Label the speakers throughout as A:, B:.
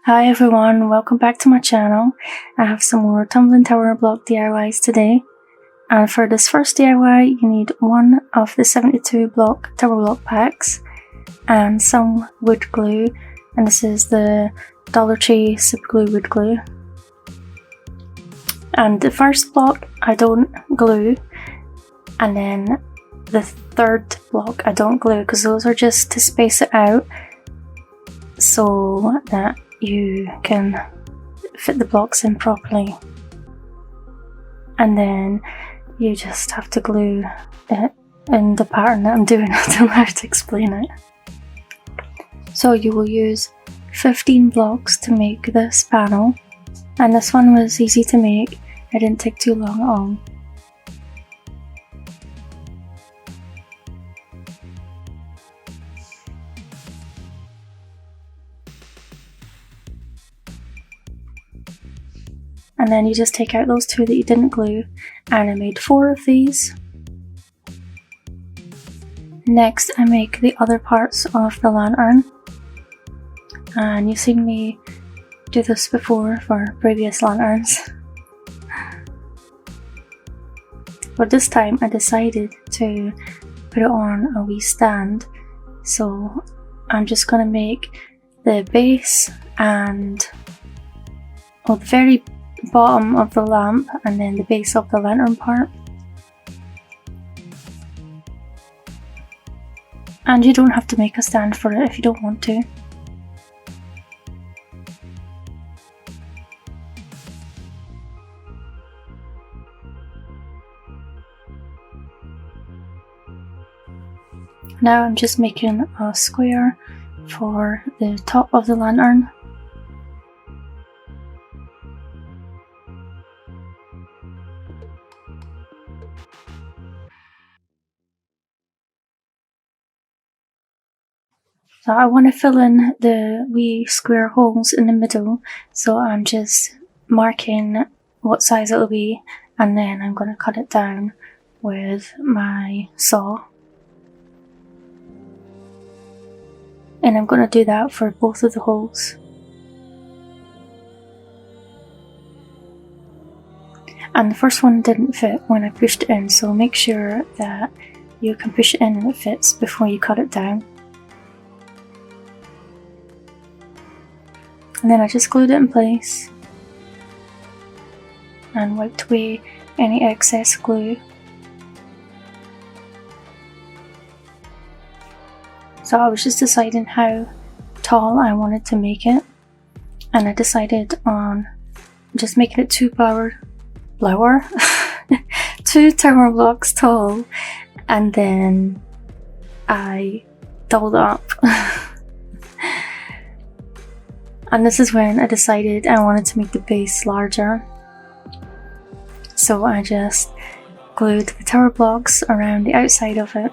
A: Hi everyone, welcome back to my channel. I have some more tumbling tower block DIYs today. And for this first DIY, you need one of the 72 tower block packs and some wood glue. And this is the Dollar Tree Super Glue wood glue. And the first block I don't glue, and then the third block I don't glue because those are just to space it out so that you can fit the blocks in properly, and then you just have to glue it in the pattern that I'm doing. I don't know how to explain it. So you will use 15 blocks to make this panel, and this one was easy to make. It didn't take too long at all. And then you just take out those two that you didn't glue, and I made 4 of these. Next I make the other parts of the lantern, and you've seen me do this before for previous lanterns. But this time I decided to put it on a wee stand, so I'm just going to make the base and the very bottom of the lamp and then the base of the lantern part. And you don't have to make a stand for it if you don't want to. Now I'm just making a square for the top of the lantern. So I want to fill in the wee square holes in the middle, so I'm just marking what size it will be, and then I'm going to cut it down with my saw. And I'm going to do that for both of the holes. And the first one didn't fit when I pushed it in, so make sure that you can push it in and it fits before you cut it down. And then I just glued it in place and wiped away any excess glue. So I was just deciding how tall I wanted to make it, and I decided on just making it 2 tower blocks tall, and then I doubled up. And this is when I decided I wanted to make the base larger. So I just glued the tower blocks around the outside of it.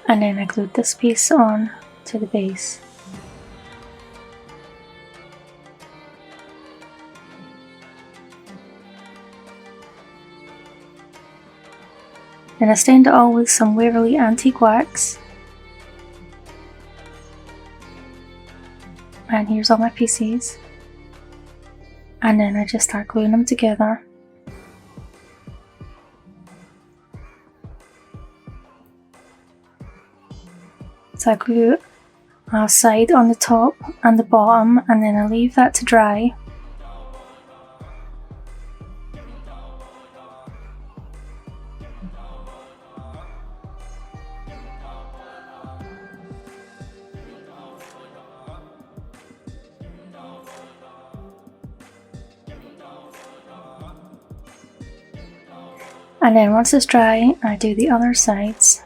A: And then I glued this piece on to the base. Then I stained it all with some Waverly Antique Wax. And here's all my pieces. And then I just start gluing them together. So I glue a side on the top and the bottom, and then I leave that to dry. And then once it's dry, I do the other sides.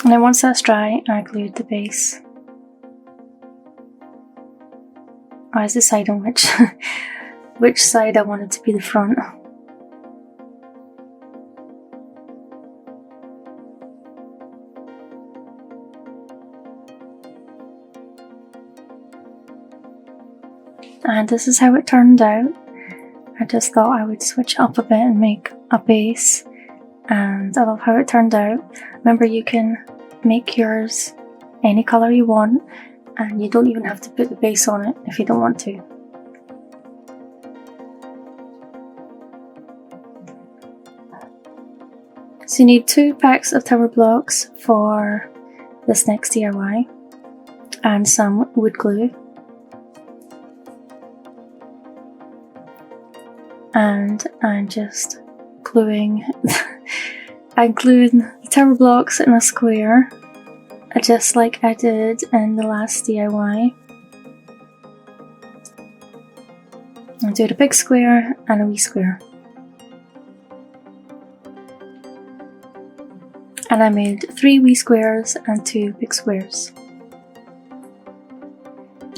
A: And then once that's dry, I glued the base I was deciding which side I wanted to be the front. And this is how it turned out. I just thought I would switch up a bit and make a base, and I love how it turned out. Remember, you can make yours any colour you want, and you don't even have to put the base on it if you don't want to. So you need 2 packs of tower blocks for this next DIY, and some wood glue. And I'm just gluing I'm gluing the tower blocks in a square, just like I did in the last DIY. I'll do a big square and a wee square. And I made 3 wee squares and 2 big squares.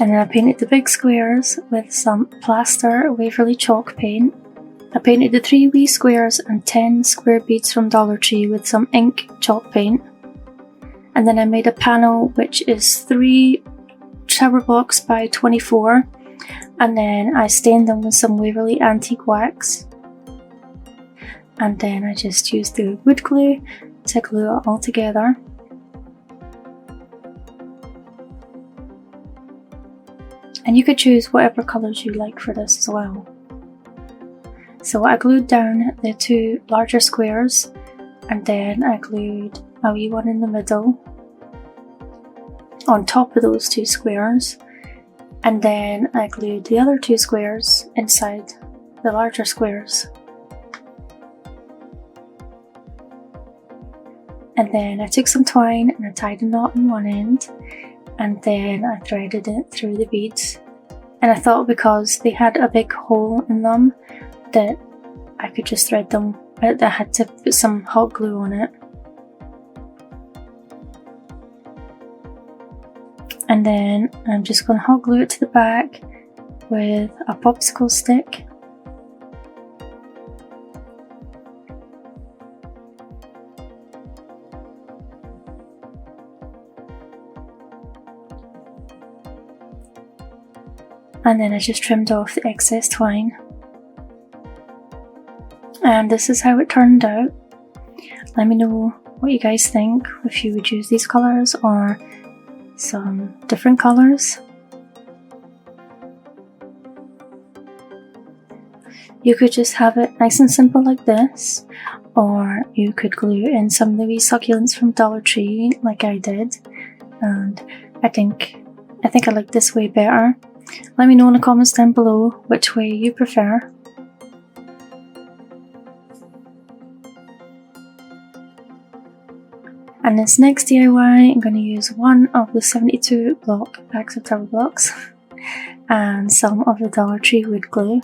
A: And then I painted the big squares with some plaster Waverly chalk paint. I painted the 3 wee squares and 10 square beads from Dollar Tree with some ink chalk paint. And then I made a panel which is 3 tower blocks by 24, and then I stained them with some Waverly antique wax. And then I just used the wood glue to glue it all together. And you could choose whatever colours you like for this as well. So I glued down the 2 larger squares, and then I glued a wee one in the middle on top of those 2 squares, and then I glued the other 2 squares inside the larger squares. And then I took some twine and I tied a knot on one end, and then I threaded it through the beads. And I thought because they had a big hole in them that I could just thread them, but I had to put some hot glue on it. And then I'm just going to hot glue it to the back with a popsicle stick. And then I just trimmed off the excess twine. And this is how it turned out. Let me know what you guys think, if you would use these colours or some different colours. You could just have it nice and simple like this, or you could glue in some of the wee succulents from Dollar Tree like I did, and I think I like this way better. Let me know in the comments down below which way you prefer. And this next DIY, I'm going to use one of the 72 block packs of tower blocks and some of the Dollar Tree wood glue.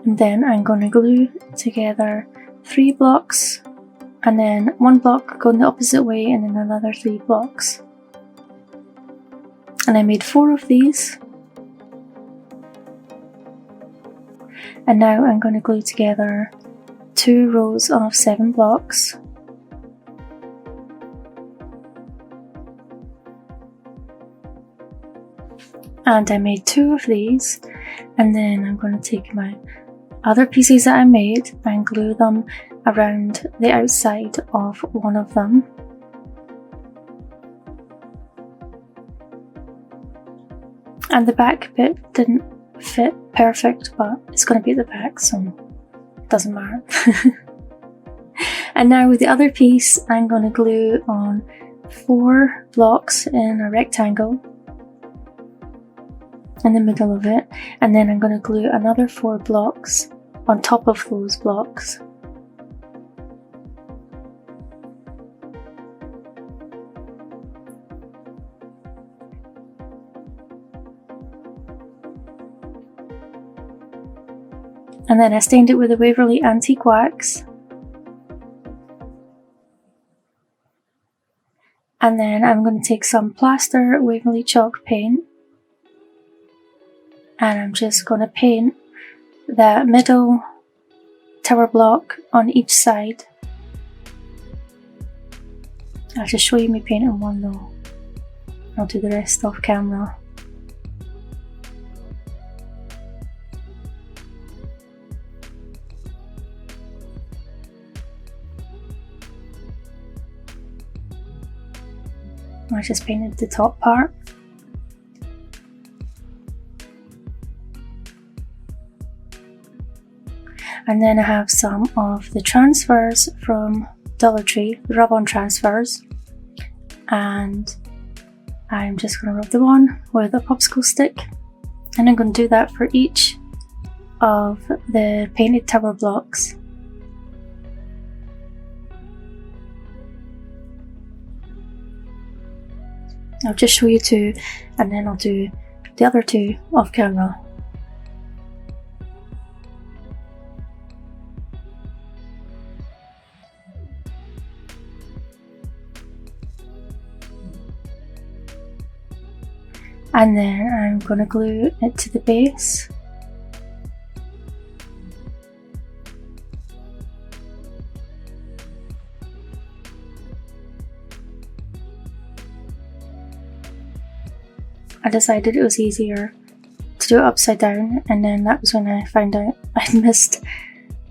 A: And then I'm going to glue together 3 blocks, and then 1 block going the opposite way, and then another 3 blocks. And I made 4 of these. And now I'm going to glue together 2 rows of 7 blocks. And I made 2 of these, and then I'm going to take my other pieces that I made and glue them around the outside of one of them. And the back bit didn't fit perfect, but it's going to be at the back, so it doesn't matter. And now with the other piece, I'm going to glue on 4 blocks in a rectangle in the middle of it, and then I'm going to glue another 4 blocks on top of those blocks. And then I stained it with a Waverly antique wax. And then I'm going to take some plaster Waverly chalk paint, and I'm just going to paint the middle tower block on each side. I'll just show you me painting one though. I'll do the rest off camera. I just painted the top part. And then I have some of the transfers from Dollar Tree, the rub-on transfers. And I'm just going to rub them on with a popsicle stick. And I'm going to do that for each of the painted tower blocks. I'll just show you two, and then I'll do the other two off camera. And then I'm going to glue it to the base. I decided it was easier to do it upside down, and then that was when I found out I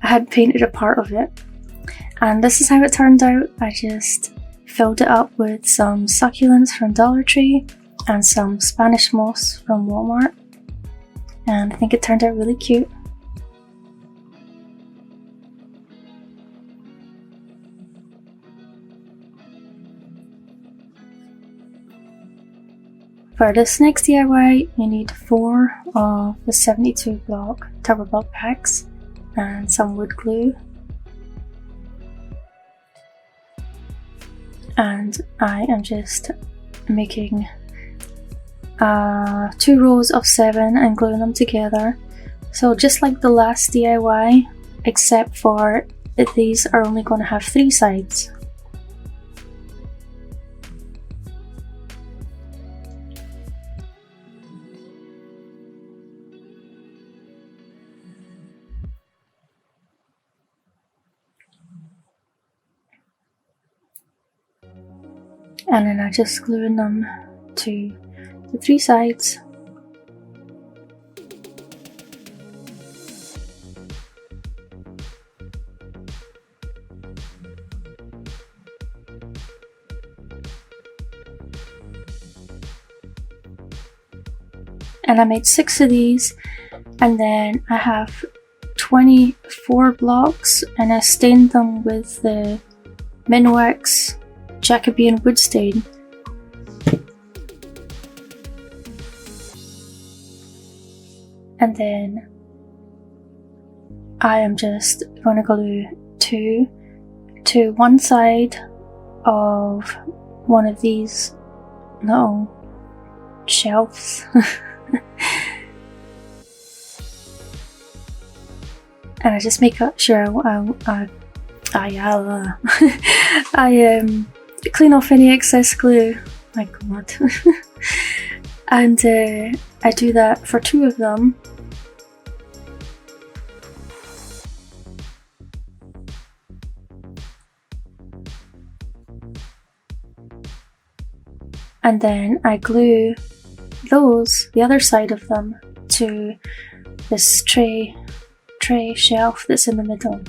A: had painted a part of it. And this is how it turned out. I just filled it up with some succulents from Dollar Tree and some Spanish moss from Walmart, and I think it turned out really cute. For this next DIY, you need 4 of the 72 block tower block packs and some wood glue. And I am just making 2 rows of 7 and gluing them together. So just like the last DIY, except for that these are only going to have 3 sides. And then I just gluing them to the 3 sides. And I made 6 of these, and then I have 24 blocks, and I stained them with the Minwax Jacobean wood stain. And then I am just going to glue 2 to one side of one of these little shelves. And I just make sure I clean off any excess glue. My god. And I do that for 2 of them. And then I glue those, the other side of them, to this tray shelf that's in the middle.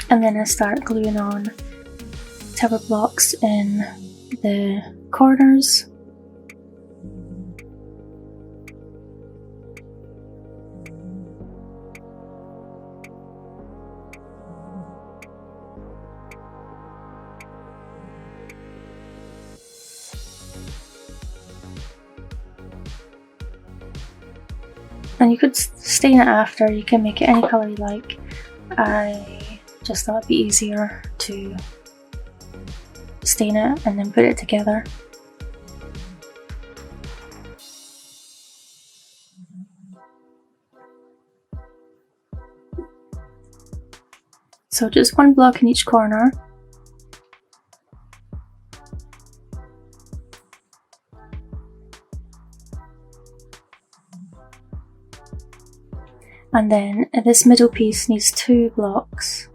A: And then I start gluing on tower blocks in the corners. And you could stain it after, you can make it any colour you like. I just thought it'd be easier to stain it and then put it together. So just one block in each corner. And then this middle piece needs 2 blocks.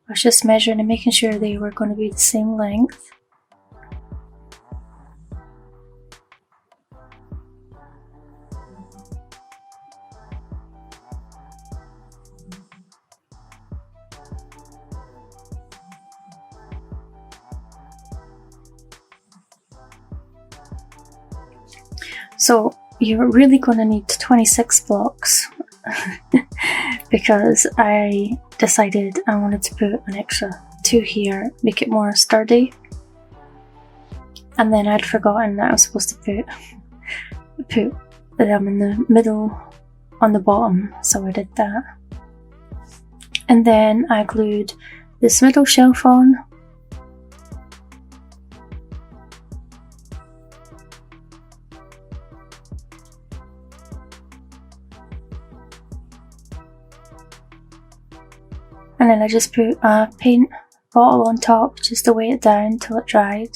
A: I was just measuring and making sure they were going to be the same length. So you're really going to need 26 blocks because I decided I wanted to put an extra 2 here, make it more sturdy. And then I'd forgotten that I was supposed to put them in the middle on the bottom, so I did that. And then I glued this middle shelf on. And then I just put a paint bottle on top just to weigh it down till it dried.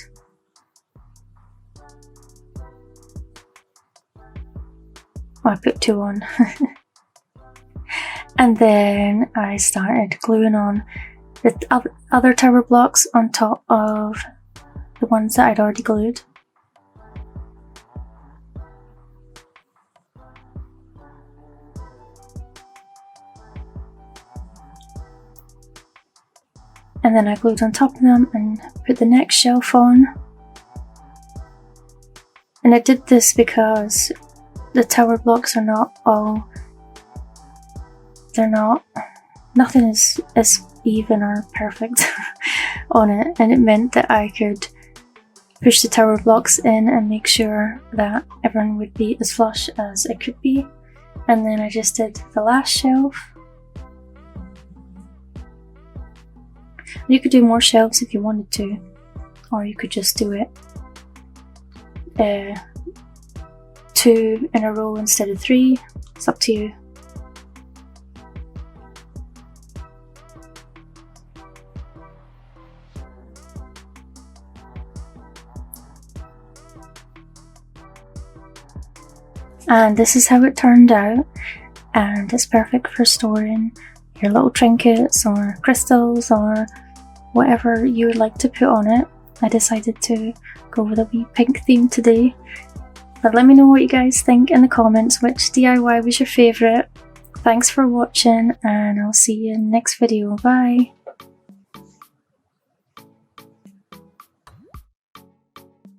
A: Oh, I put 2 on. And then I started gluing on the other tower blocks on top of the ones that I'd already glued. And then I glued on top of them and put the next shelf on. And I did this because the tower blocks are not all, nothing is even or perfect on it, and it meant that I could push the tower blocks in and make sure that everyone would be as flush as it could be. And then I just did the last shelf. You could do more shelves if you wanted to, or you could just do it 2 in a row instead of 3. It's up to you. And this is how it turned out, and it's perfect for storing your little trinkets or crystals or whatever you would like to put on it. I decided to go with a wee pink theme today. But let me know what you guys think in the comments, which DIY was your favourite. Thanks for watching, and I'll see you in the next video. Bye!